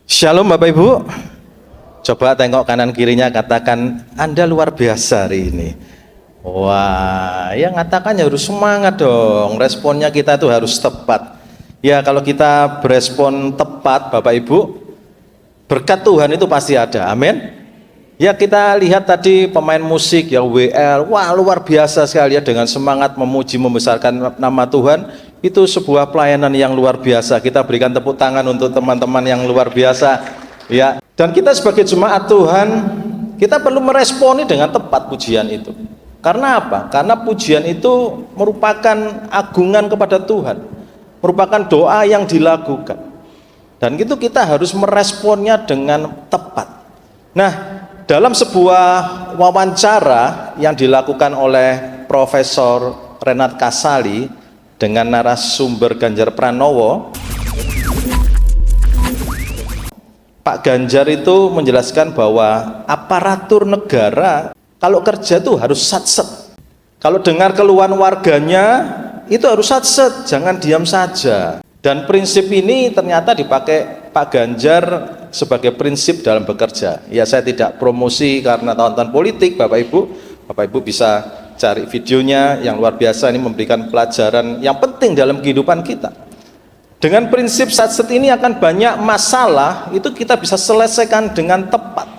Shalom Bapak Ibu. Coba tengok kanan kirinya, katakan Anda luar biasa hari ini. Wah, yang katakannya harus semangat dong. Responnya kita tuh harus tepat. Ya, kalau kita berespon tepat Bapak Ibu, berkat Tuhan itu pasti ada. Amin. Ya, kita lihat tadi pemain musik ya WL. Wah, luar biasa sekali ya, dengan semangat memuji membesarkan nama Tuhan. Itu sebuah pelayanan yang luar biasa. Kita berikan tepuk tangan untuk teman-teman yang luar biasa ya. Dan kita sebagai jemaat Tuhan, kita perlu meresponi dengan tepat pujian itu. Karena apa? Karena pujian itu merupakan agungan kepada Tuhan, merupakan doa yang dilakukan. Dan itu kita harus meresponnya dengan tepat. Nah, dalam sebuah wawancara yang dilakukan oleh Profesor Renat Kasali dengan narasumber Ganjar Pranowo, Pak Ganjar itu menjelaskan bahwa aparatur negara kalau kerja itu harus satset. Kalau dengar keluhan warganya itu harus satset, jangan diam saja. Dan prinsip ini ternyata dipakai Pak Ganjar sebagai prinsip dalam bekerja. Ya, saya tidak promosi karena tahun-tahun politik, Bapak Ibu bisa cari videonya yang luar biasa, ini memberikan pelajaran yang penting dalam kehidupan kita. Dengan prinsip satset ini akan banyak masalah itu kita bisa selesaikan dengan tepat.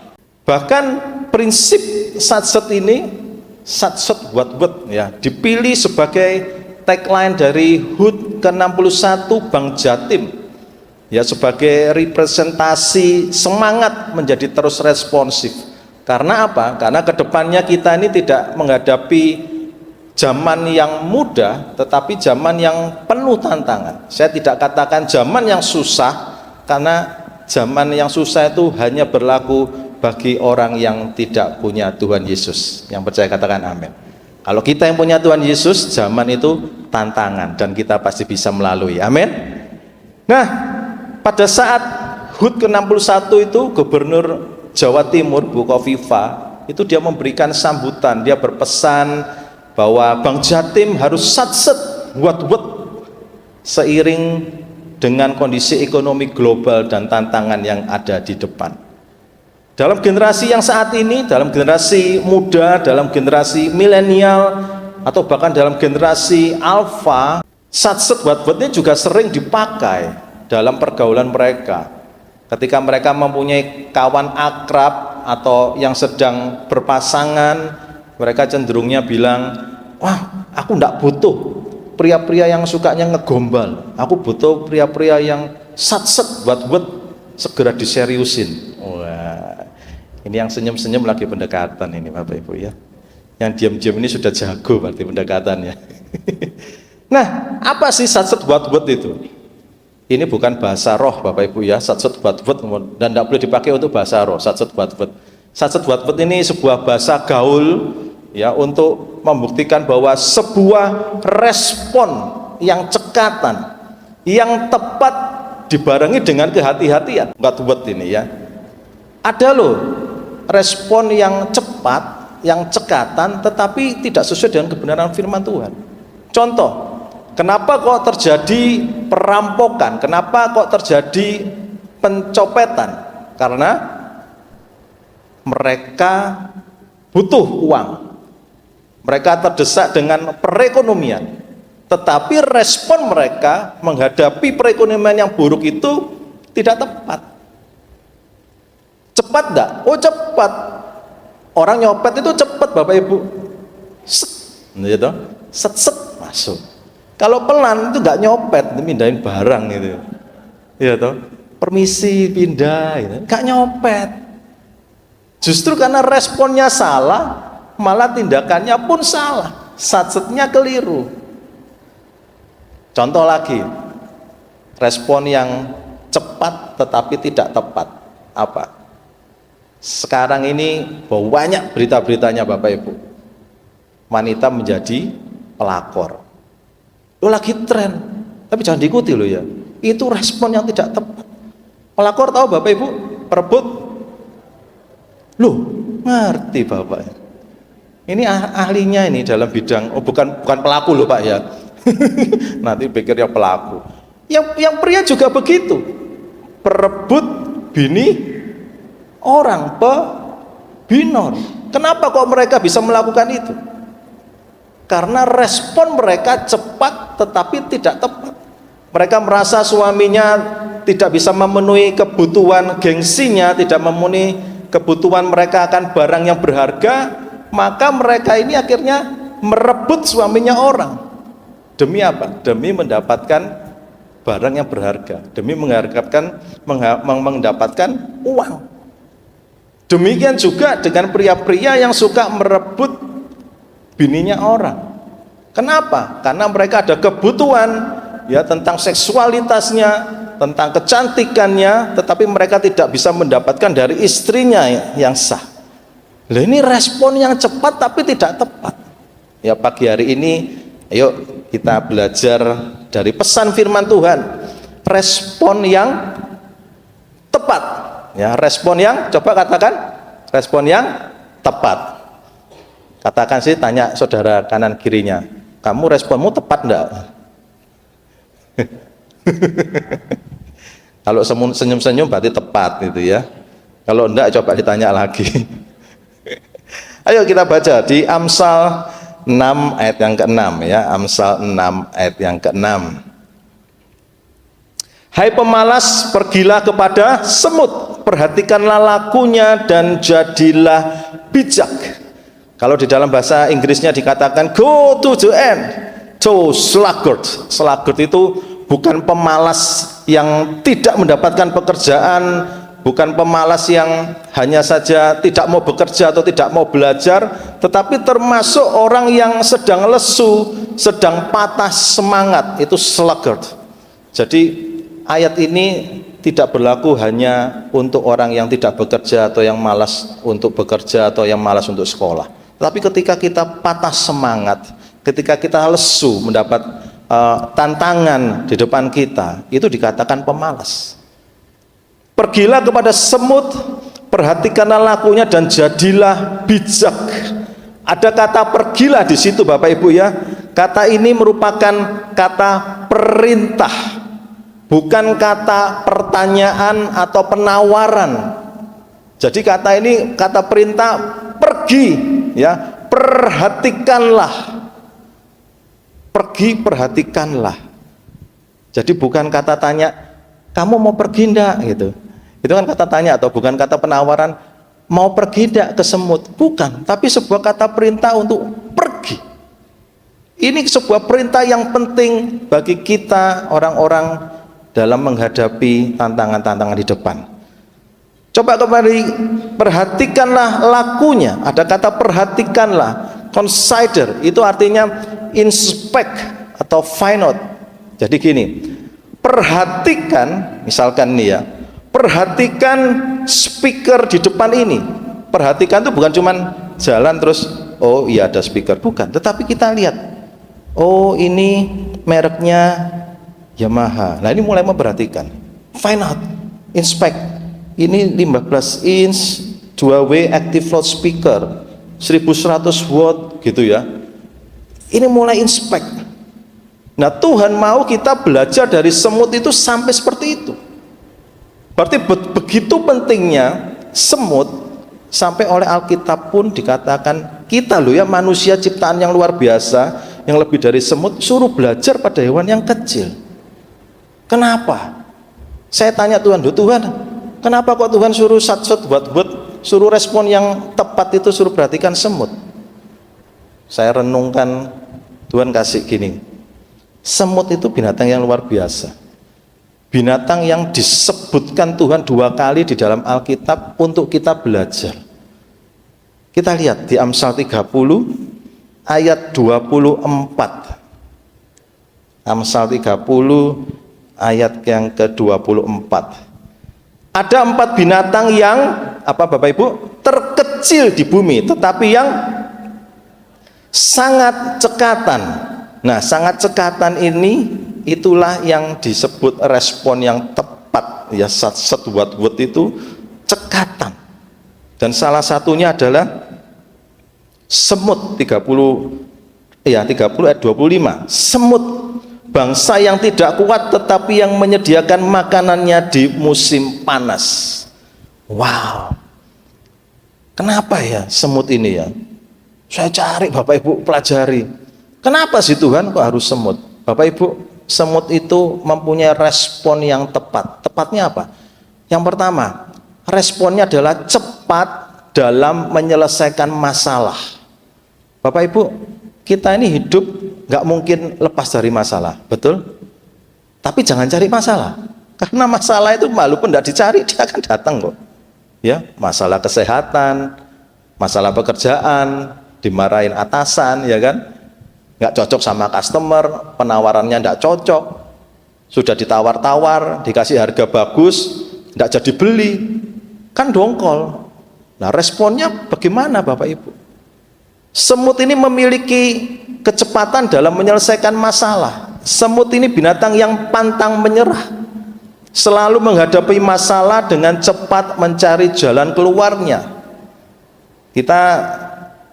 Bahkan prinsip satset ini, satset buat ya, dipilih sebagai tagline dari HUT ke-61 Bank Jatim ya, sebagai representasi semangat menjadi terus responsif. Karena apa? Karena kedepannya kita ini tidak menghadapi zaman yang mudah, tetapi zaman yang penuh tantangan. Saya tidak katakan zaman yang susah, karena zaman yang susah itu hanya berlaku bagi orang yang tidak punya Tuhan Yesus. Yang percaya katakan amin. Kalau kita yang punya Tuhan Yesus, zaman itu tantangan dan kita pasti bisa melalui. Amin. Nah, pada saat HUT ke-61 itu Gubernur Jawa Timur Bu Kofifa itu dia memberikan sambutan, dia berpesan bahwa Bank Jatim harus satset buat seiring dengan kondisi ekonomi global dan tantangan yang ada di depan. Dalam generasi yang saat ini, dalam generasi muda, dalam generasi milenial atau bahkan dalam generasi alfa, satset buat ini juga sering dipakai dalam pergaulan mereka. Ketika mereka mempunyai kawan akrab atau yang sedang berpasangan, mereka cenderungnya bilang, wah, aku enggak butuh pria-pria yang sukanya ngegombal, aku butuh pria-pria yang satset buat segera diseriusin. Wah, ini yang senyum-senyum lagi pendekatan ini Bapak Ibu ya. Yang diam-diam ini sudah jago berarti pendekatannya. Nah, apa sih satset buat itu? Ini bukan bahasa roh Bapak Ibu ya, satset buat dan tidak boleh dipakai untuk bahasa roh. Satset buat ini sebuah bahasa gaul ya, untuk membuktikan bahwa sebuah respon yang cekatan, yang tepat dibarengi dengan kehati-hatian. Buat ini ya, ada loh respon yang cepat, yang cekatan, tetapi tidak sesuai dengan kebenaran firman Tuhan. Contoh, kenapa kok terjadi perampokan? Kenapa kok terjadi pencopetan? Karena mereka butuh uang. Mereka terdesak dengan perekonomian. Tetapi respon mereka menghadapi perekonomian yang buruk itu tidak tepat. Cepat enggak? Oh cepat. Orang nyopet itu cepat Bapak Ibu. Set masuk. Kalau pelan itu nggak nyopet, mindahin barang gitu, ya toh. Permisi pindah, gitu. Nggak nyopet. Justru karena responnya salah, malah tindakannya pun salah, satsetnya keliru. Contoh lagi, respon yang cepat tetapi tidak tepat. Apa? Sekarang ini banyak berita-beritanya Bapak Ibu. Wanita menjadi pelakor. Lo lagi tren, tapi jangan diikuti lo ya. Itu respon yang tidak tepat. Pelakor tahu Bapak Ibu, perebut. Loh, ngerti Bapak. Ini ahlinya ini dalam bidang, bukan pelaku loh Pak ya. Nanti pikirnya pelaku. Yang pria juga begitu. Perebut bini orang, binor. Kenapa kok mereka bisa melakukan itu? Karena respon mereka cepat tetapi tidak tepat. Mereka merasa suaminya tidak bisa memenuhi kebutuhan gengsinya, tidak memenuhi kebutuhan mereka akan barang yang berharga, maka mereka ini akhirnya merebut suaminya orang. Demi apa? Demi mendapatkan barang yang berharga, demi mendapatkan uang. Demikian juga dengan pria-pria yang suka merebut bininya orang. Kenapa? Karena mereka ada kebutuhan ya tentang seksualitasnya, tentang kecantikannya, tetapi mereka tidak bisa mendapatkan dari istrinya yang sah. Nah, ini respon yang cepat tapi tidak tepat. Ya, pagi hari ini ayo kita belajar dari pesan firman Tuhan. Respon yang tepat. Ya, respon yang, coba katakan, respon yang tepat. Katakan sih, tanya saudara kanan kirinya, kamu responmu tepat enggak? Kalau senyum-senyum berarti tepat gitu ya. Kalau enggak coba ditanya lagi. Ayo kita baca di Amsal 6 ayat yang ke-6 ya, Amsal 6 ayat yang ke-6. Hai pemalas, pergilah kepada semut, perhatikanlah lakunya dan jadilah bijak. Kalau di dalam bahasa Inggrisnya dikatakan go to the end, to sluggard. Sluggard itu bukan pemalas yang tidak mendapatkan pekerjaan, bukan pemalas yang hanya saja tidak mau bekerja atau tidak mau belajar, tetapi termasuk orang yang sedang lesu, sedang patah semangat, itu sluggard. Jadi ayat ini tidak berlaku hanya untuk orang yang tidak bekerja atau yang malas untuk bekerja atau yang malas untuk sekolah. Tapi ketika kita patah semangat, ketika kita lesu mendapat tantangan di depan kita, itu dikatakan pemalas. Pergilah kepada semut, perhatikanlah lakunya dan jadilah bijak. Ada kata pergilah di situ Bapak Ibu ya. Kata ini merupakan kata perintah, bukan kata pertanyaan atau penawaran. Jadi kata ini kata perintah, pergi ya, perhatikanlah. Pergi, perhatikanlah. Jadi bukan kata tanya, kamu mau pergi enggak gitu. Itu kan kata tanya atau bukan kata penawaran, mau pergi enggak ke semut? Bukan, tapi sebuah kata perintah untuk pergi. Ini sebuah perintah yang penting bagi kita orang-orang dalam menghadapi tantangan-tantangan di depan. Coba kembali, perhatikanlah lakunya. Ada kata perhatikanlah, consider, itu artinya inspect atau find out. Jadi gini, perhatikan, misalkan nih ya, perhatikan speaker di depan ini. Perhatikan itu bukan cuman jalan terus, oh iya ada speaker, bukan. Tetapi kita lihat, oh ini mereknya Yamaha. Nah ini mulai memperhatikan, find out, inspect. Ini 15 inch 2W active loudspeaker 1100 watt gitu ya. Ini mulai inspect. Nah Tuhan mau kita belajar dari semut itu sampai seperti itu. Berarti begitu pentingnya semut sampai oleh Alkitab pun dikatakan kita loh ya, manusia ciptaan yang luar biasa, yang lebih dari semut, suruh belajar pada hewan yang kecil. Kenapa? Saya tanya Tuhan, Tuhan, kenapa kok Tuhan suruh sat-sat buat suruh respon yang tepat itu suruh perhatikan semut? Saya renungkan, Tuhan kasih gini, semut itu binatang yang luar biasa, binatang yang disebutkan Tuhan 2 kali di dalam Alkitab untuk kita belajar. Kita lihat di Amsal 30 ayat 24. Amsal 30 ayat yang ke-24. Ada 4 binatang yang apa Bapak Ibu? Terkecil di bumi, tetapi yang sangat cekatan. Nah, sangat cekatan ini itulah yang disebut respon yang tepat ya, sat-sat itu cekatan. Dan salah satunya adalah semut. 30 ayat 25. Semut, bangsa yang tidak kuat tetapi yang menyediakan makanannya di musim panas. Wow, kenapa ya semut ini ya? Saya cari Bapak Ibu pelajari. Kenapa sih Tuhan kok harus semut? Bapak Ibu, semut itu mempunyai respon yang tepat. Tepatnya apa? Yang pertama, responnya adalah cepat dalam menyelesaikan masalah. Bapak Ibu, kita ini hidup nggak mungkin lepas dari masalah, betul? Tapi jangan cari masalah, karena masalah itu walaupun tidak dicari dia akan datang kok. Ya, masalah kesehatan, masalah pekerjaan, dimarahin atasan, ya kan? Nggak cocok sama customer, penawarannya nggak cocok, sudah ditawar-tawar, dikasih harga bagus, nggak jadi beli, kan dongkol. Nah, responnya bagaimana Bapak Ibu? Semut ini memiliki kecepatan dalam menyelesaikan masalah. Semut ini binatang yang pantang menyerah, selalu menghadapi masalah dengan cepat mencari jalan keluarnya. Kita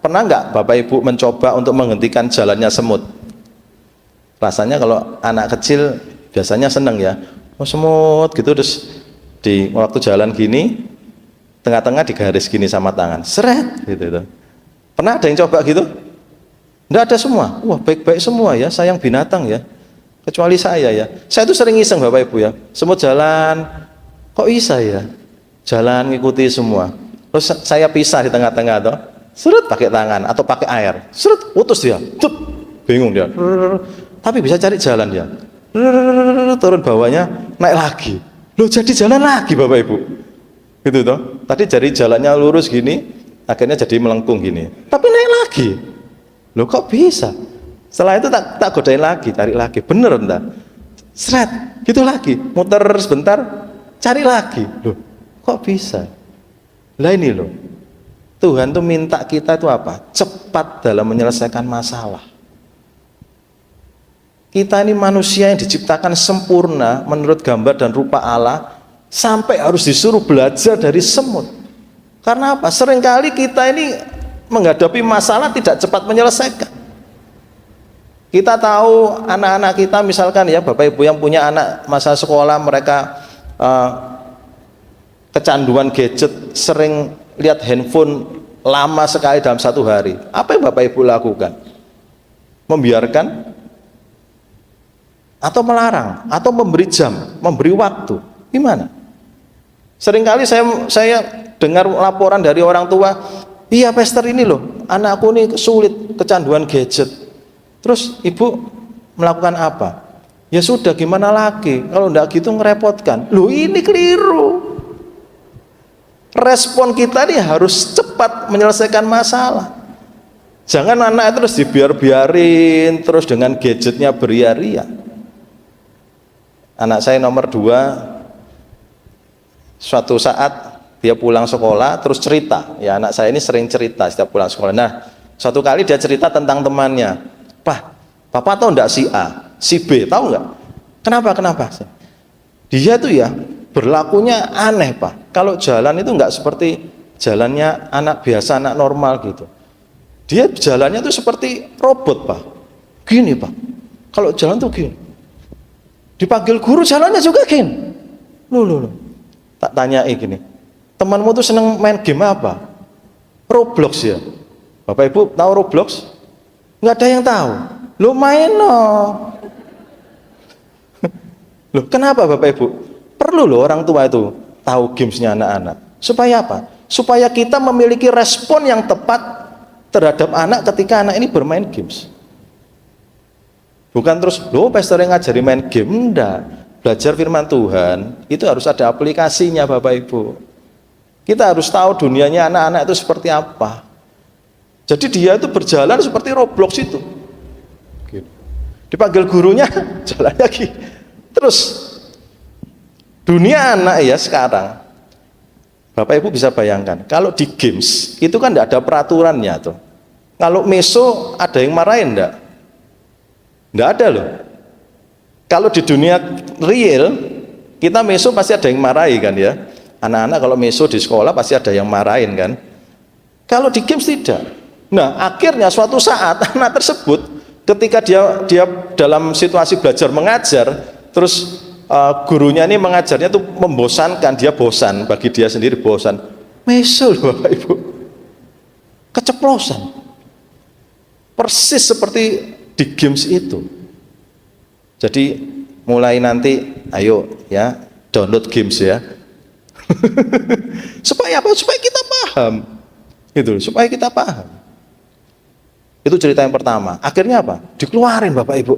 pernah nggak Bapak Ibu mencoba untuk menghentikan jalannya semut? Rasanya kalau anak kecil biasanya seneng ya, oh semut gitu, terus di waktu jalan gini tengah-tengah digaris gini sama tangan, seret gitu. Pernah ada yang coba gitu? Nggak ada semua. Wah, baik-baik semua ya, sayang binatang ya. Kecuali saya ya. Saya tuh sering iseng Bapak Ibu ya. Semut jalan, kok bisa ya? Jalan ngikuti semua. Terus saya pisah di tengah-tengah tuh. Seret pakai tangan atau pakai air. Seret, putus dia. Tup, bingung dia. Tapi bisa cari jalan dia. Turun bawahnya, naik lagi. Loh, jadi jalan lagi Bapak Ibu. Gitu toh. Tadi jadi jalannya lurus gini, akhirnya jadi melengkung gini, tapi naik lagi. Loh, kok bisa? Setelah itu tak godain lagi, cari lagi, bener entah, seret gitu lagi, muter sebentar, cari lagi. Loh, kok bisa? Lah ini loh, Tuhan tuh minta kita itu apa? Cepat dalam menyelesaikan masalah. Kita ini manusia yang diciptakan sempurna menurut gambar dan rupa Allah, sampai harus disuruh belajar dari semut. Karena apa? Seringkali kita ini menghadapi masalah tidak cepat menyelesaikan. Kita tahu anak-anak kita misalkan ya Bapak Ibu yang punya anak masa sekolah, mereka kecanduan gadget, sering lihat handphone lama sekali dalam satu hari. Apa yang Bapak Ibu lakukan? Membiarkan? Atau melarang? Atau memberi jam? Memberi waktu? Gimana? Seringkali saya dengar laporan dari orang tua, iya Pastor ini loh, anakku ini sulit kecanduan gadget. Terus ibu melakukan apa? Ya sudah, gimana lagi, kalau enggak gitu ngerepotkan. Loh, ini keliru. Respon kita ini harus cepat menyelesaikan masalah. Jangan anak terus dibiar-biarin terus dengan gadgetnya beria-ria. Anak saya nomor 2, suatu saat dia pulang sekolah terus cerita, ya anak saya ini sering cerita setiap pulang sekolah. Nah, suatu kali dia cerita tentang temannya. Pak, Papa tahu enggak si A, si B, tahu enggak? Kenapa? Dia tuh ya berlakunya aneh Pak. Kalau jalan itu enggak seperti jalannya anak biasa, anak normal gitu. Dia jalannya tuh seperti robot Pak. Gini Pak, kalau jalan tuh gini. Dipanggil guru jalannya juga gini. Loh. Tak tanyai gini, temanmu tuh seneng main game apa? Roblox ya? Bapak Ibu tahu Roblox? Nggak ada yang tahu. Lo main loh. Loh, kenapa Bapak Ibu? Perlu loh orang tua itu tahu gamesnya anak-anak. Supaya apa? Supaya kita memiliki respon yang tepat terhadap anak ketika anak ini bermain games. Bukan terus, loh pastor yang ngajari main game, enggak. Belajar firman Tuhan itu harus ada aplikasinya Bapak Ibu. Kita harus tahu dunianya anak-anak itu seperti apa. Jadi dia itu berjalan seperti Roblox itu. Dipanggil gurunya jalan lagi. Terus dunia anak ya sekarang, Bapak Ibu bisa bayangkan, kalau di games itu kan tidak ada peraturannya tuh. Kalau meso ada yang marahin enggak? Enggak ada loh. Kalau di dunia real, kita meso pasti ada yang marahi kan ya. Anak-anak kalau meso di sekolah pasti ada yang marahin kan. Kalau di games tidak. Nah, akhirnya suatu saat anak tersebut ketika dia dalam situasi belajar mengajar, terus gurunya ini mengajarnya tuh membosankan, dia bosan, bagi dia sendiri bosan. Mesul Bapak Ibu, keceplosan, persis seperti di games itu. Jadi mulai nanti ayo ya download games ya. Supaya apa? Supaya kita paham. Itu, supaya kita paham. Itu cerita yang pertama. Akhirnya apa? Dikeluarin Bapak Ibu.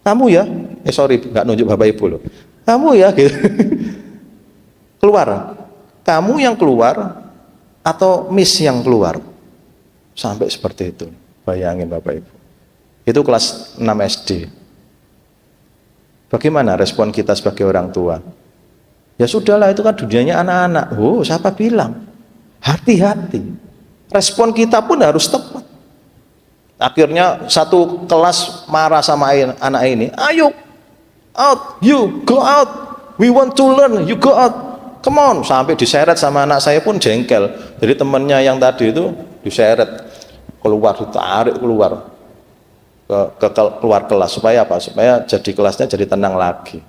Kamu ya, sorry nggak nunjuk Bapak Ibu loh. Kamu ya, gitu. Keluar. Kamu yang keluar atau miss yang keluar? Sampai seperti itu. Bayangin Bapak Ibu. Itu kelas 6 SD. Bagaimana respon kita sebagai orang tua? Ya sudahlah, itu kan dunianya anak-anak. Oh, siapa bilang? Hati-hati. Respon kita pun harus tepat. Akhirnya satu kelas marah sama anak ini. Ayo, out, you go out. We want to learn, you go out. Come on. Sampai diseret sama anak saya pun jengkel. Jadi temannya yang tadi itu diseret keluar, ditarik keluar keluar kelas. Supaya apa? Supaya jadi kelasnya jadi tenang lagi.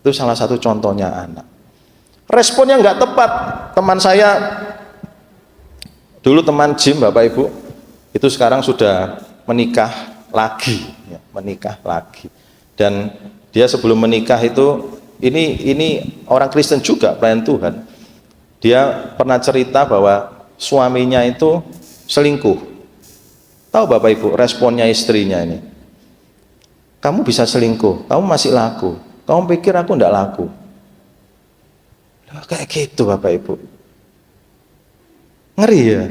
Itu salah satu contohnya anak. Responnya nggak tepat. Teman saya dulu, teman gym Bapak Ibu, itu sekarang sudah menikah lagi, ya, menikah lagi. Dan dia sebelum menikah itu, ini orang Kristen juga, pelayan Tuhan. Dia pernah cerita bahwa suaminya itu selingkuh. Tahu Bapak Ibu responnya istrinya ini? Kamu bisa selingkuh, kamu masih laku. Kamu pikir aku enggak laku? Kayak gitu Bapak Ibu. Ngeri ya,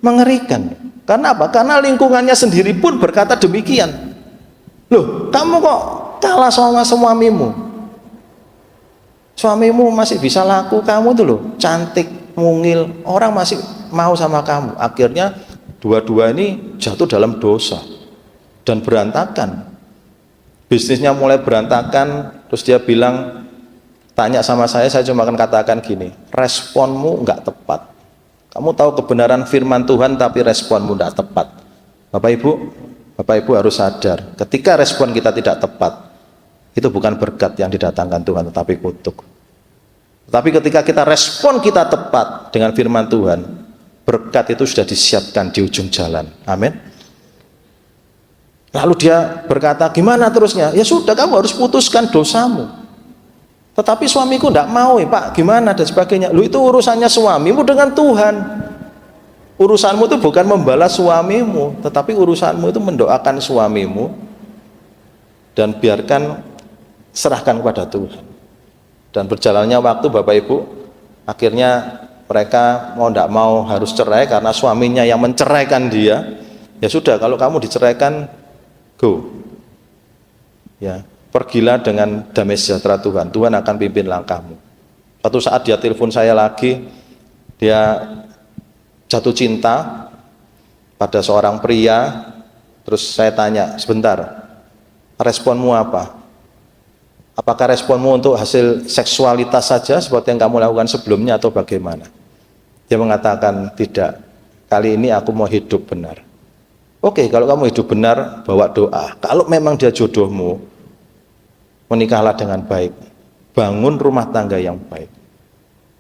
mengerikan. Karena apa? Karena lingkungannya sendiri pun berkata demikian. Loh, kamu kok kalah sama suamimu? Suamimu masih bisa laku, kamu tuh loh cantik, mungil, orang masih mau sama kamu. Akhirnya dua-dua ini jatuh dalam dosa dan berantakan. Bisnisnya mulai berantakan. Terus dia bilang, tanya sama saya cuma akan katakan gini, responmu nggak tepat. Kamu tahu kebenaran firman Tuhan tapi responmu tidak tepat. Bapak Ibu harus sadar, ketika respon kita tidak tepat, itu bukan berkat yang didatangkan Tuhan, tetapi kutuk. Tapi ketika kita respon kita tepat dengan firman Tuhan, berkat itu sudah disiapkan di ujung jalan. Amin. Lalu dia berkata, gimana terusnya? Ya sudah, kamu harus putuskan dosamu. Tetapi suamiku tidak mau, Pak, gimana dan sebagainya. Lu itu urusannya suamimu dengan Tuhan. Urusanmu itu bukan membalas suamimu, tetapi urusanmu itu mendoakan suamimu dan biarkan, serahkan kepada Tuhan. Dan berjalannya waktu Bapak Ibu, akhirnya mereka mau tidak mau harus cerai karena suaminya yang menceraikan dia. Ya sudah, kalau kamu diceraikan, go. Ya. Pergilah dengan damai sejahtera Tuhan. Tuhan akan pimpin langkahmu. Suatu saat dia telepon saya lagi. Dia jatuh cinta pada seorang pria. Terus saya tanya, sebentar, responmu apa? Apakah responmu untuk hasil seksualitas saja seperti yang kamu lakukan sebelumnya atau bagaimana? Dia mengatakan, tidak, kali ini aku mau hidup benar. Oke, kalau kamu hidup benar, bawa doa. Kalau memang dia jodohmu, menikahlah dengan baik, bangun rumah tangga yang baik.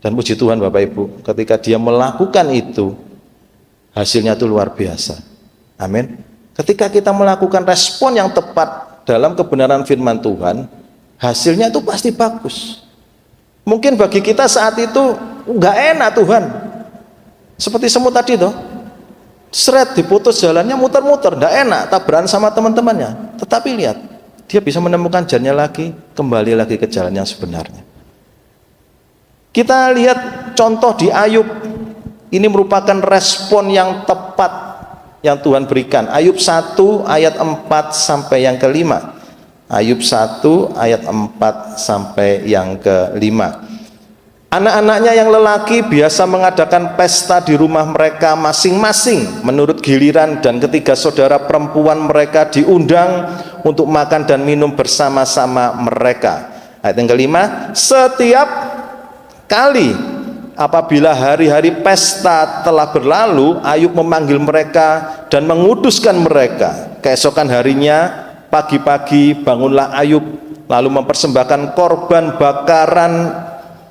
Dan puji Tuhan Bapak Ibu, ketika dia melakukan itu, hasilnya itu luar biasa. Amin. Ketika kita melakukan respon yang tepat dalam kebenaran firman Tuhan, hasilnya itu pasti bagus. Mungkin bagi kita saat itu nggak enak Tuhan, seperti semut tadi tuh, seret diputus jalannya, muter-muter, nggak enak, tabrakan sama teman-temannya. Tetapi lihat, dia bisa menemukan jalannya lagi, kembali lagi ke jalan yang sebenarnya. Kita lihat contoh di Ayub. Ini merupakan respon yang tepat yang Tuhan berikan. Ayub 1 ayat 4 sampai yang ke-5. Ayub 1 ayat 4 sampai yang ke-5. Anak-anaknya yang lelaki biasa mengadakan pesta di rumah mereka masing-masing menurut giliran, dan ketiga saudara perempuan mereka diundang untuk makan dan minum bersama-sama mereka. Ayat yang ke-5, setiap kali apabila hari-hari pesta telah berlalu, Ayub memanggil mereka dan menguduskan mereka. Keesokan harinya pagi-pagi bangunlah Ayub lalu mempersembahkan korban bakaran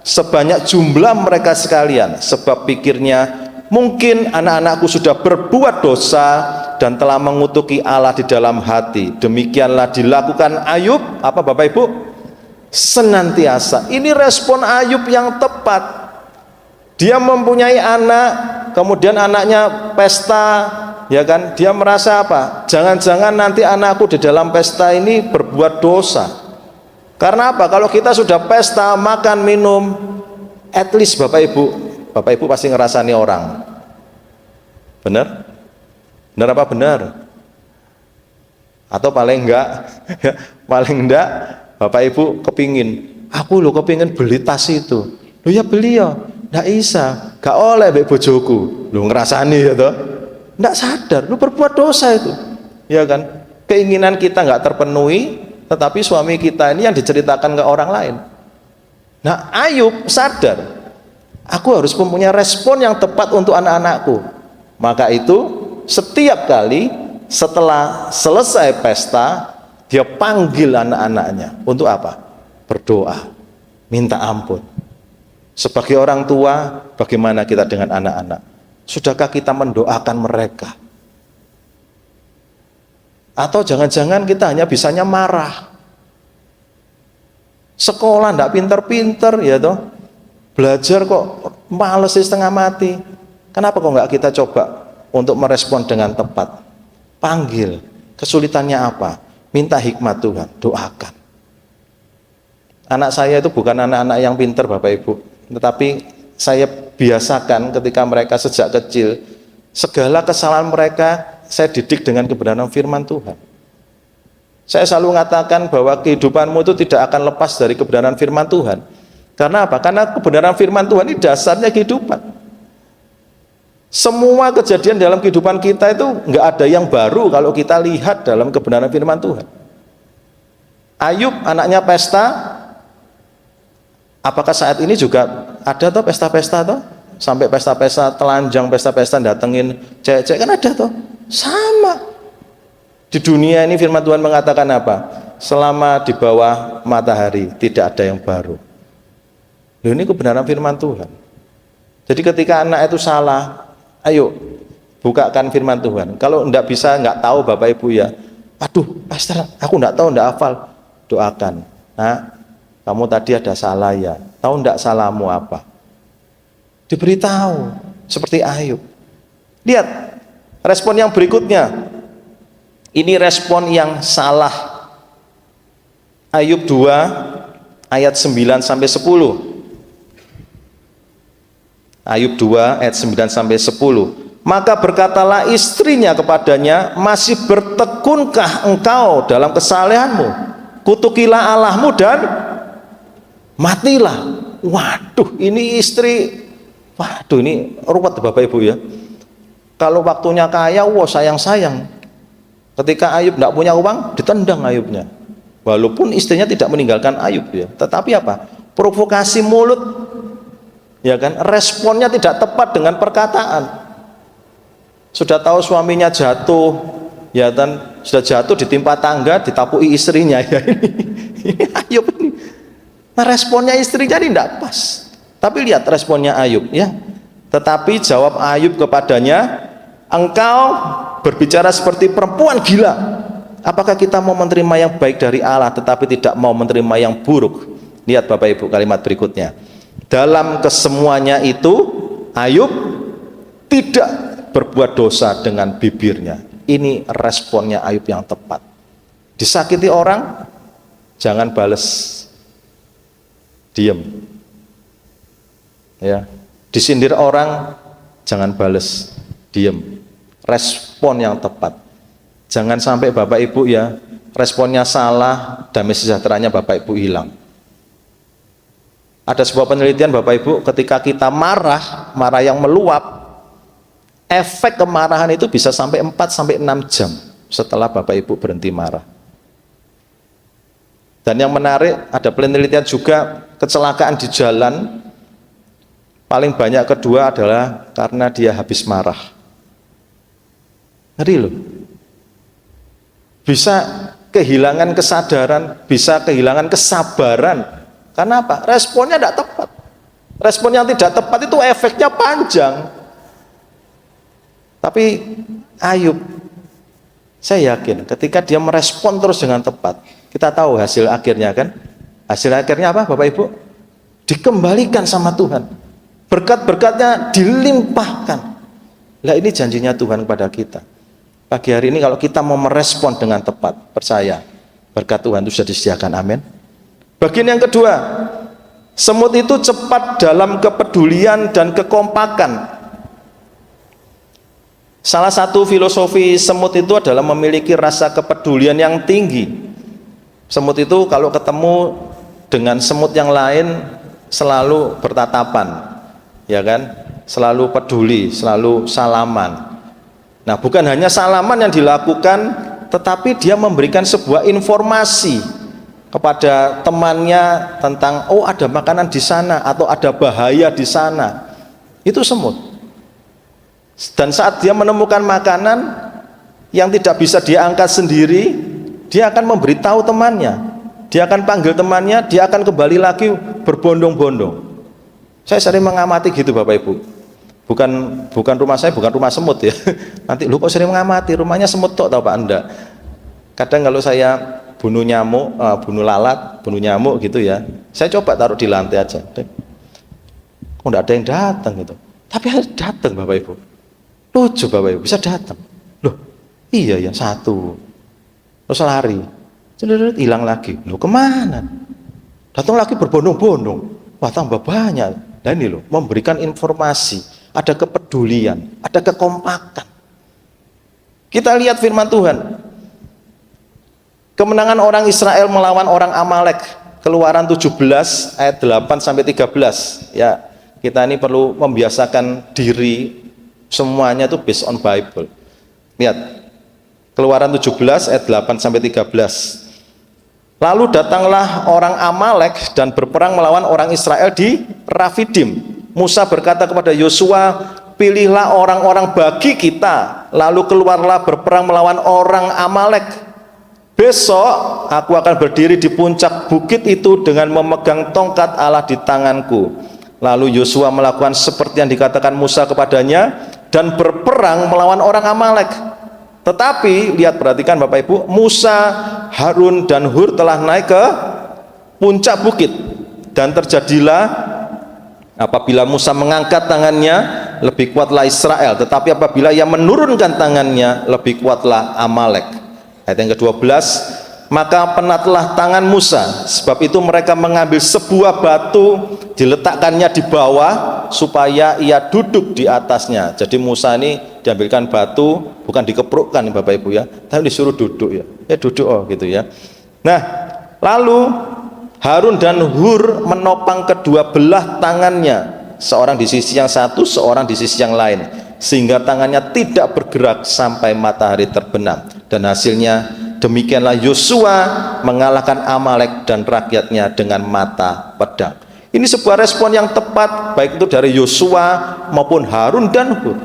sebanyak jumlah mereka sekalian, sebab pikirnya, mungkin anak-anakku sudah berbuat dosa dan telah mengutuki Allah di dalam hati. Demikianlah dilakukan Ayub, apa Bapak Ibu? Senantiasa. Ini respon Ayub yang tepat. Dia mempunyai anak, kemudian anaknya pesta, ya kan? Dia merasa apa? Jangan-jangan nanti anakku di dalam pesta ini berbuat dosa. Karena apa? Kalau kita sudah pesta, makan, minum, at least Bapak Ibu pasti ngerasani orang. Benar? Benar apa benar? Atau paling enggak Bapak Ibu kepingin, aku lo kepingin beli tas itu. Lo ya beli ya, enggak bisa, gak oleh mbek bojoku. Lo ngerasani ya toh? Enggak sadar, lo berbuat dosa itu. Ya kan? Keinginan kita enggak terpenuhi, tetapi suami kita ini yang diceritakan ke orang lain. Nah, Ayub sadar, aku harus mempunyai respon yang tepat untuk anak-anakku. Maka itu setiap kali setelah selesai pesta, dia panggil anak-anaknya untuk apa? Berdoa, minta ampun. Sebagai orang tua, bagaimana kita dengan anak-anak? Sudahkah kita mendoakan mereka? Atau jangan-jangan kita hanya bisanya marah. Sekolah ndak pinter-pinter ya toh. Belajar kok males setengah mati. Kenapa kok nggak kita coba untuk merespon dengan tepat? Panggil, kesulitannya apa? Minta hikmat Tuhan, doakan. Anak saya itu bukan anak-anak yang pinter Bapak Ibu, tetapi saya biasakan ketika mereka sejak kecil, segala kesalahan mereka saya didik dengan kebenaran firman Tuhan. Saya selalu mengatakan bahwa kehidupanmu itu tidak akan lepas dari kebenaran firman Tuhan. Karena apa? Karena kebenaran firman Tuhan ini dasarnya kehidupan. Semua kejadian dalam kehidupan kita itu nggak ada yang baru kalau kita lihat dalam kebenaran firman Tuhan. Ayub anaknya pesta, apakah saat ini juga ada toh pesta-pesta toh? Sampai pesta-pesta telanjang, pesta-pesta datengin cewek-cewek kan ada toh? Sama. Di dunia ini firman Tuhan mengatakan apa? Selama di bawah matahari tidak ada yang baru. Loh, ini kebenaran firman Tuhan. Jadi ketika anak itu salah, ayo bukakan firman Tuhan. Kalau enggak bisa, enggak tahu Bapak Ibu ya, aduh pastor aku enggak tahu, enggak hafal, doakan. Nah, kamu tadi ada salah ya, tahu enggak salahmu apa? Diberitahu, seperti Ayub. Lihat respon yang berikutnya. Ini respon yang salah. Ayub 2 ayat 9 sampai 10. Ayub 2 ayat 9 sampai 10. Maka berkatalah istrinya kepadanya, masih bertekunkah engkau dalam kesalehanmu? Kutukilah Allahmu dan matilah. Waduh, ini istri, waduh ini ruwet Bapak Ibu ya. Kalau waktunya kaya, wah sayang-sayang. Ketika Ayub tidak punya uang, ditendang Ayubnya. Walaupun istrinya tidak meninggalkan Ayub ya, tetapi apa? Provokasi mulut, ya kan? Responnya tidak tepat dengan perkataan. Sudah tahu suaminya jatuh, ya kan? Sudah jatuh ditimpa tangga, ditapui istrinya ya ini Ayub ini. Nah responnya istrinya ini tidak pas. Tapi lihat responnya Ayub ya. Tetapi jawab Ayub kepadanya, engkau berbicara seperti perempuan gila. Apakah kita mau menerima yang baik dari Allah tetapi tidak mau menerima yang buruk? Lihat Bapak Ibu kalimat berikutnya. Dalam kesemuanya itu Ayub tidak berbuat dosa dengan bibirnya. Ini responnya Ayub yang tepat. Disakiti orang, jangan bales, diem. Ya, disindir orang, jangan bales, diem. Respon yang tepat. Jangan sampai Bapak Ibu ya responnya salah, damai sejahteranya Bapak Ibu hilang. Ada sebuah penelitian Bapak Ibu, ketika kita marah yang meluap, efek kemarahan itu bisa sampai 4 sampai 6 jam setelah Bapak Ibu berhenti marah. Dan yang menarik, ada penelitian juga kecelakaan di jalan paling banyak kedua adalah karena dia habis marah. Ngeri loh. Bisa kehilangan kesadaran, bisa kehilangan kesabaran. Karena apa? Responnya tidak tepat. Respon yang tidak tepat itu efeknya panjang. Tapi Ayub, saya yakin ketika dia merespon terus dengan tepat, kita tahu hasil akhirnya kan? Hasil akhirnya apa Bapak Ibu? Dikembalikan sama Tuhan. Berkat-berkatnya dilimpahkan. Lah ini janjinya Tuhan kepada kita. Pagi hari ini kalau kita mau merespon dengan tepat, percaya berkat Tuhan itu sudah disediakan. Amin. Bagian yang kedua, semut itu cepat dalam kepedulian dan kekompakan. Salah satu filosofi semut itu adalah memiliki rasa kepedulian yang tinggi. Semut itu kalau ketemu dengan semut yang lain selalu bertatapan, ya kan? Selalu peduli, selalu salaman. Nah, bukan hanya salaman yang dilakukan, tetapi dia memberikan sebuah informasi kepada temannya tentang oh ada makanan di sana atau ada bahaya di sana. Itu semut. Dan saat dia menemukan makanan yang tidak bisa dia angkat sendiri, dia akan memberitahu temannya, dia akan panggil temannya, dia akan kembali lagi berbondong-bondong. Saya sering mengamati gitu Bapak Ibu. Bukan rumah saya, bukan rumah semut ya. Nanti lu kok sering mengamati, rumahnya semut tok tahu Pak Anda. Kadang kalau saya bunuh nyamuk, bunuh lalat, bunuh nyamuk gitu ya, saya coba taruh di lantai aja. Kok enggak ada yang datang gitu. Tapi harus datang Bapak Ibu. Lucu Bapak Ibu, bisa datang. Loh, iya ya, satu. Terus lari. Hilang lagi. Loh, kemana? Datang lagi berbondong-bondong. Wah, tambah banyak. Dan ini loh, memberikan informasi, ada kepedulian, ada kekompakan. Kita lihat firman Tuhan. Kemenangan orang Israel melawan orang Amalek, Keluaran 17 ayat 8 sampai 13. Ya, kita ini perlu membiasakan diri semuanya itu based on Bible. Lihat, Keluaran 17 ayat 8 sampai 13. Lalu datanglah orang Amalek dan berperang melawan orang Israel di Rafidim. Musa berkata kepada Yosua, pilihlah orang-orang bagi kita, lalu keluarlah berperang melawan orang Amalek. Besok aku akan berdiri di puncak bukit itu dengan memegang tongkat Allah di tanganku. Lalu Yosua melakukan seperti yang dikatakan Musa kepadanya dan berperang melawan orang Amalek. Tetapi lihat, perhatikan Bapak Ibu, Musa, Harun dan Hur telah naik ke puncak bukit, dan terjadilah apabila Musa mengangkat tangannya lebih kuatlah Israel, tetapi apabila ia menurunkan tangannya lebih kuatlah Amalek. Ayat yang ke-12, maka penatlah tangan Musa, sebab itu mereka mengambil sebuah batu, diletakkannya di bawah supaya ia duduk di atasnya. Jadi Musa ini diambilkan batu, bukan dikeprukkan Bapak Ibu ya, tapi disuruh duduk ya. Ya duduk oh gitu ya. Nah, lalu Harun dan Hur menopang kedua belah tangannya, seorang di sisi yang satu, seorang di sisi yang lain, sehingga tangannya tidak bergerak sampai matahari terbenam. Dan hasilnya demikianlah Yosua mengalahkan Amalek dan rakyatnya dengan mata pedang. Ini sebuah respon yang tepat, baik itu dari Yosua maupun Harun dan Hur.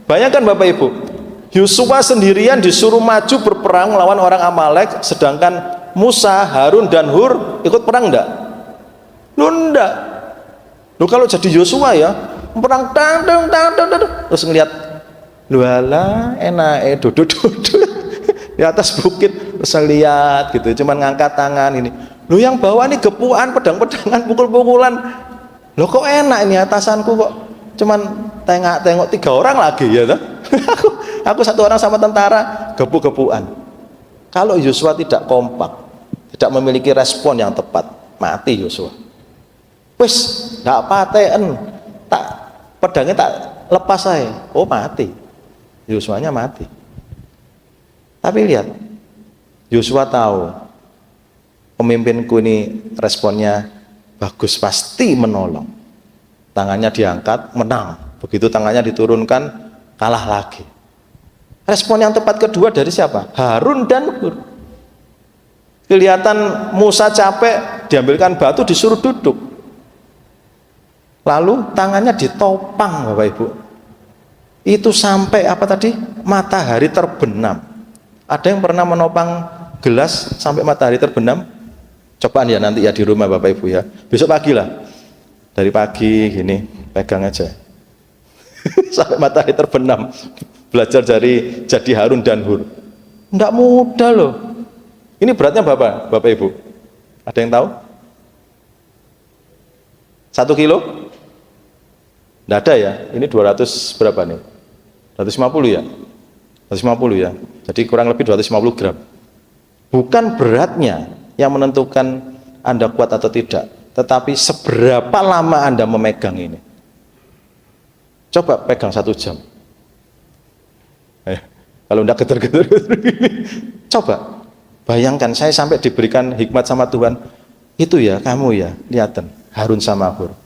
Bayangkan Bapak Ibu, Yosua sendirian disuruh maju berperang melawan orang Amalek, sedangkan Musa, Harun dan Hur ikut perang enggak? Lu enggak. Lu kalau jadi Yosua ya, perang terus ngelihat, lu ala enak duduk di atas bukit, terus lihat gitu, cuman ngangkat tangan ini. Lu yang bawa nih gepuan, pedang-pedangan, pukul-pukulan. Lo kok enak ini atasanku kok cuman tengok 3 orang lagi ya toh? aku 1 orang sama tentara gepu-gepuan. Kalau Yosua tidak kompak, tidak memiliki respon yang tepat, mati Yosua. Wis nggak paten, tak pedangnya tak lepas saya, oh mati. Yosuanya mati. Tapi lihat, Yosua tahu pemimpinku ini responnya bagus, pasti menolong. Tangannya diangkat, menang. Begitu tangannya diturunkan, kalah lagi. Respon yang tepat kedua dari siapa? Harun dan Hur. Kelihatan Musa capek, diambilkan batu, disuruh duduk. Lalu tangannya ditopang Bapak Ibu. Itu sampai apa tadi? Matahari terbenam. Ada yang pernah menopang gelas sampai matahari terbenam. Cobaan ya nanti ya di rumah Bapak Ibu ya. Besok pagi lah. Dari pagi gini, pegang aja. Sampai matahari terbenam. Belajar dari Jadi Harun dan Hur. Enggak mudah loh. Ini beratnya berapa Bapak Ibu? Ada yang tahu? 1 kilo? Enggak ada ya. Ini 200 berapa nih? 250 ya? 250 ya. Jadi kurang lebih 250 gram. Bukan beratnya yang menentukan Anda kuat atau tidak, tetapi seberapa lama Anda memegang ini. Coba pegang 1 jam. Kalau enggak geter-geter coba bayangkan, saya sampai diberikan hikmat sama Tuhan. Itu ya kamu ya, lihatan Harun sama Hur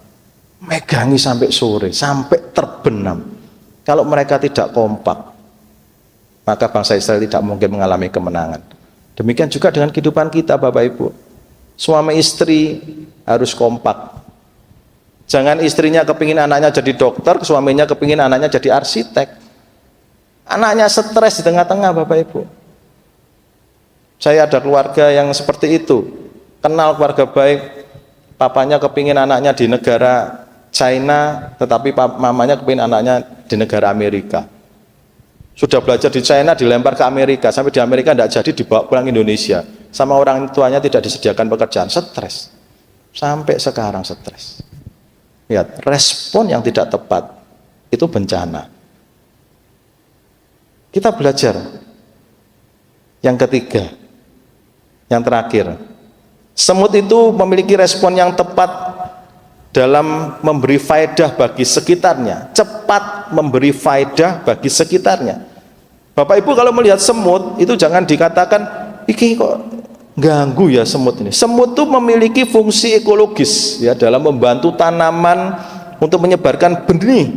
megangi sampai sore, sampai terbenam. Kalau mereka tidak kompak, maka bangsa Israel tidak mungkin mengalami kemenangan. Demikian juga dengan kehidupan kita Bapak Ibu. Suami istri harus kompak. Jangan istrinya kepingin anaknya jadi dokter, suaminya kepingin anaknya jadi arsitek. Anaknya stres di tengah-tengah Bapak Ibu. Saya ada keluarga yang seperti itu. Kenal keluarga baik, papanya kepingin anaknya di negara China, tetapi mamanya kepingin anaknya di negara Amerika. Sudah belajar di China, dilempar ke Amerika, sampai di Amerika tidak jadi, dibawa pulang Indonesia. Sama orang tuanya tidak disediakan pekerjaan, stres. Sampai sekarang stres. Lihat, respon yang tidak tepat itu bencana. Kita belajar. Yang ketiga, yang terakhir, semut itu memiliki respon yang tepat dalam memberi faedah bagi sekitarnya, cepat memberi faedah bagi sekitarnya. Bapak Ibu kalau melihat semut itu jangan dikatakan iki kok ganggu ya semut ini. Semut itu memiliki fungsi ekologis ya dalam membantu tanaman untuk menyebarkan benih.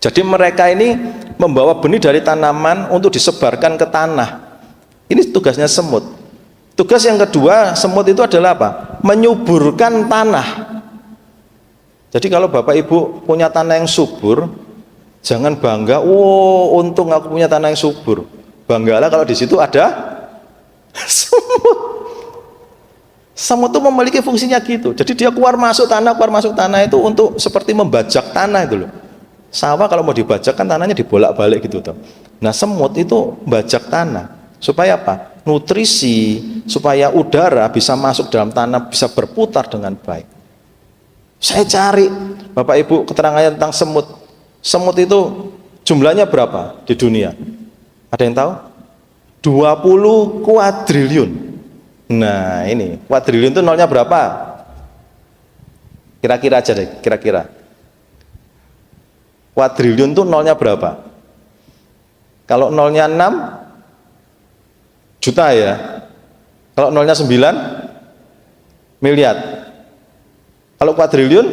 Jadi mereka ini membawa benih dari tanaman untuk disebarkan ke tanah. Ini tugasnya semut. Tugas yang kedua semut itu adalah apa? Menyuburkan tanah. Jadi kalau Bapak Ibu punya tanah yang subur, jangan bangga, oh untung aku punya tanah yang subur. Banggalah kalau di situ ada semut. Semut itu memiliki fungsinya gitu. Jadi dia keluar masuk tanah itu untuk seperti membajak tanah itu loh. Sawah kalau mau dibajak kan tanahnya dibolak-balik gitu toh. Nah semut itu bajak tanah supaya apa? Nutrisi, supaya udara bisa masuk dalam tanah, bisa berputar dengan baik. Saya cari Bapak Ibu keterangannya tentang semut. Semut itu jumlahnya berapa di dunia? Ada yang tahu? 20 kuadriliun. Nah ini kuadriliun itu nolnya berapa? Kira-kira aja deh, kira-kira. Kuadriliun itu nolnya berapa? Kalau nolnya 6 juta ya. Kalau nolnya 9 miliar. Kalau kuadriliun,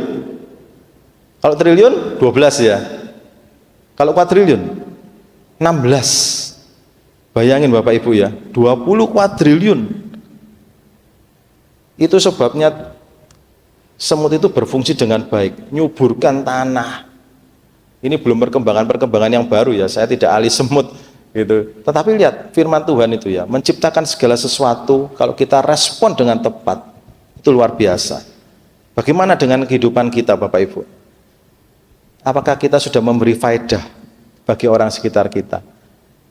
kalau triliun 12 ya. Kalau kuadriliun 16. Bayangin Bapak Ibu ya, 20 kuadriliun. Itu sebabnya semut itu berfungsi dengan baik, nyuburkan tanah. Ini belum perkembangan yang baru ya, saya tidak ahli semut gitu. Tetapi lihat firman Tuhan itu ya, menciptakan segala sesuatu kalau kita respon dengan tepat, itu luar biasa. Bagaimana dengan kehidupan kita Bapak Ibu? Apakah kita sudah memberi faedah bagi orang sekitar kita?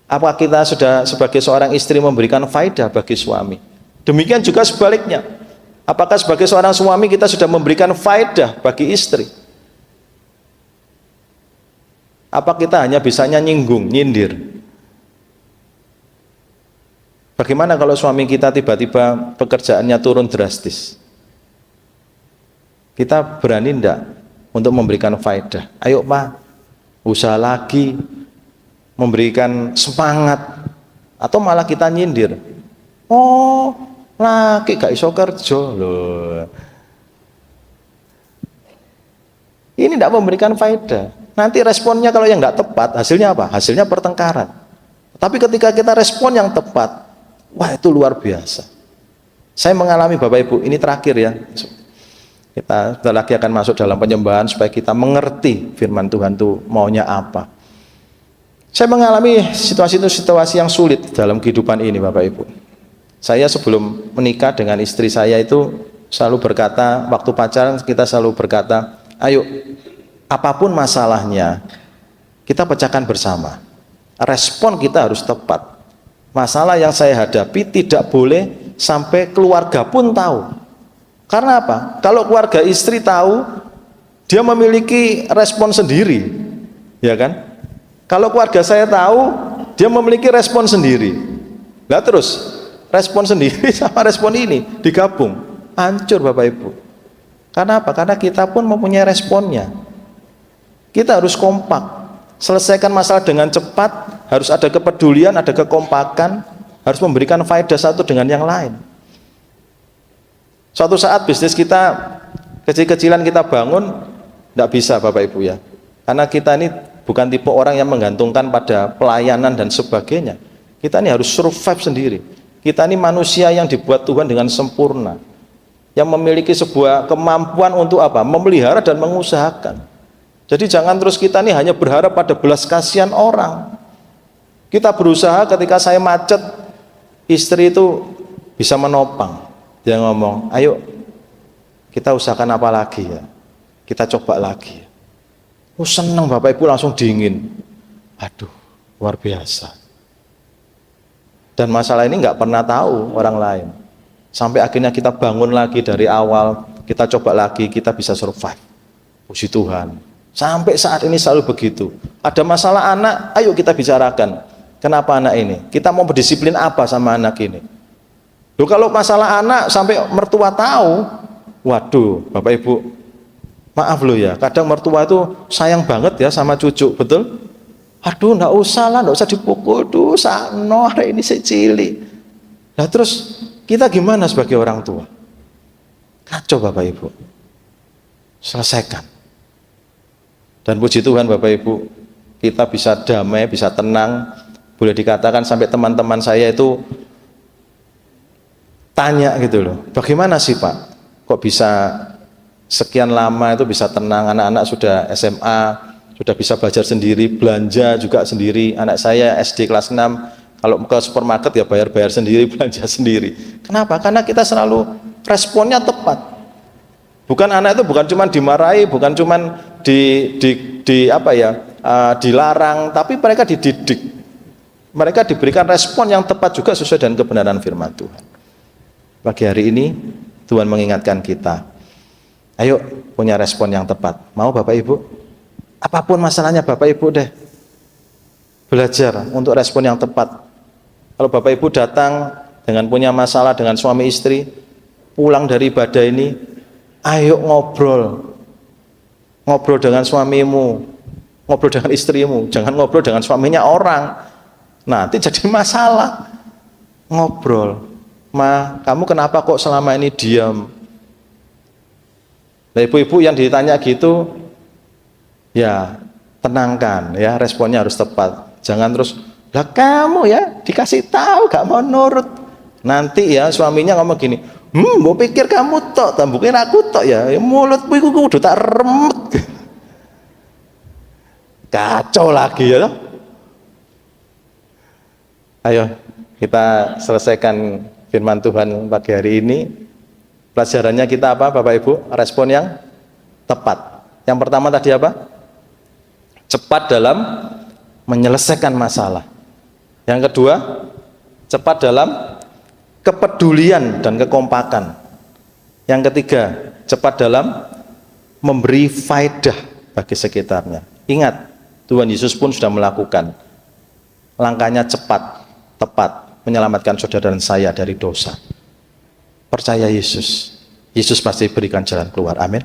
Apakah kita sudah sebagai seorang istri memberikan faedah bagi suami? Demikian juga sebaliknya. Apakah sebagai seorang suami kita sudah memberikan faedah bagi istri? Apa kita hanya bisanya nyinggung, nyindir? Bagaimana kalau suami kita tiba-tiba pekerjaannya turun drastis? Kita berani enggak untuk memberikan faedah? Ayo Pak, usaha lagi, memberikan semangat. Atau malah kita nyindir, oh laki gak iso kerja loh. Ini enggak memberikan faedah. Nanti responnya kalau yang enggak tepat, hasilnya apa? Hasilnya pertengkaran. Tapi ketika kita respon yang tepat, wah itu luar biasa. Saya mengalami Bapak Ibu, ini terakhir ya. Kita sebentar lagi akan masuk dalam penyembahan supaya kita mengerti firman Tuhan itu maunya apa. Saya mengalami situasi yang sulit dalam kehidupan ini Bapak Ibu. Saya sebelum menikah dengan istri saya itu selalu berkata, waktu pacaran kita selalu berkata, ayo apapun masalahnya kita pecahkan bersama. Respon kita harus tepat. Masalah yang saya hadapi tidak boleh sampai keluarga pun tahu. Karena apa? Kalau keluarga istri tahu, dia memiliki respon sendiri, ya kan? Kalau keluarga saya tahu, dia memiliki respon sendiri. Nah terus respon sendiri sama respon ini digabung, hancur Bapak Ibu. Karena apa? Karena kita pun mempunyai responnya. Kita harus kompak, selesaikan masalah dengan cepat, harus ada kepedulian, ada kekompakan, harus memberikan faedah satu dengan yang lain. Suatu saat bisnis kita kecil-kecilan kita bangun, tidak bisa Bapak Ibu ya, karena kita ini bukan tipe orang yang menggantungkan pada pelayanan dan sebagainya. Kita ini harus survive sendiri. Kita ini manusia yang dibuat Tuhan dengan sempurna, yang memiliki sebuah kemampuan untuk apa? Memelihara dan mengusahakan. Jadi jangan terus kita ini hanya berharap pada belas kasihan orang. Kita berusaha, ketika saya macet, istri itu bisa menopang. Dia ngomong, ayo kita usahakan apa lagi ya, kita coba lagi. Senang Bapak Ibu, langsung dingin. Aduh, luar biasa. Dan masalah ini nggak pernah tahu orang lain. Sampai akhirnya kita bangun lagi dari awal, kita coba lagi, kita bisa survive. Puji Tuhan. Sampai saat ini selalu begitu. Ada masalah anak, ayo kita bicarakan. Kenapa anak ini? Kita mau berdisiplin apa sama anak ini? Loh, kalau masalah anak sampai mertua tahu, waduh Bapak Ibu, maaf loh ya, kadang mertua itu sayang banget ya sama cucu, betul? Aduh, enggak usah lah, enggak usah dipukul, duh, sano, hari ini secili. Nah terus kita gimana sebagai orang tua? Kacau Bapak Ibu. Selesaikan. Dan puji Tuhan Bapak Ibu, kita bisa damai, bisa tenang. Boleh dikatakan sampai teman-teman saya itu tanya gitu loh, bagaimana sih Pak? Kok bisa sekian lama itu bisa tenang, anak-anak sudah SMA, sudah bisa belajar sendiri, belanja juga sendiri. Anak saya SD kelas 6, kalau ke supermarket ya bayar-bayar sendiri, belanja sendiri. Kenapa? Karena kita selalu responnya tepat. Bukan anak itu bukan cuma dimarahi, bukan cuma dilarang, tapi mereka dididik. Mereka diberikan respon yang tepat juga sesuai dengan kebenaran firman Tuhan. Pagi hari ini Tuhan mengingatkan kita, ayo punya respon yang tepat. Mau Bapak Ibu? Apapun masalahnya Bapak Ibu deh, belajar untuk respon yang tepat. Kalau Bapak Ibu datang dengan punya masalah dengan suami istri, pulang dari ibadah ini, ayo ngobrol dengan suamimu, ngobrol dengan istrimu, jangan ngobrol dengan suaminya orang, nanti jadi masalah. Ngobrol, Ma, kamu kenapa kok selama ini diam? Nah, ibu-ibu yang ditanya gitu, ya tenangkan ya, responnya harus tepat. Jangan terus, lah kamu ya dikasih tahu gak mau nurut. Nanti ya suaminya ngomong gini, mau pikir kamu tok, bukan aku tok ya, mulutmu itu udah tak remet. Kacau lagi ya. Ayo kita selesaikan firman Tuhan pagi hari ini. Pelajarannya kita apa Bapak Ibu? Respon yang tepat. Yang pertama tadi apa? Cepat dalam menyelesaikan masalah. Yang kedua, cepat dalam kepedulian dan kekompakan. Yang ketiga, cepat dalam memberi faedah bagi sekitarnya. Ingat, Tuhan Yesus pun sudah melakukan. Langkahnya cepat, tepat, menyelamatkan saudara dan saya dari dosa. Percaya Yesus, Yesus pasti berikan jalan keluar. Amin.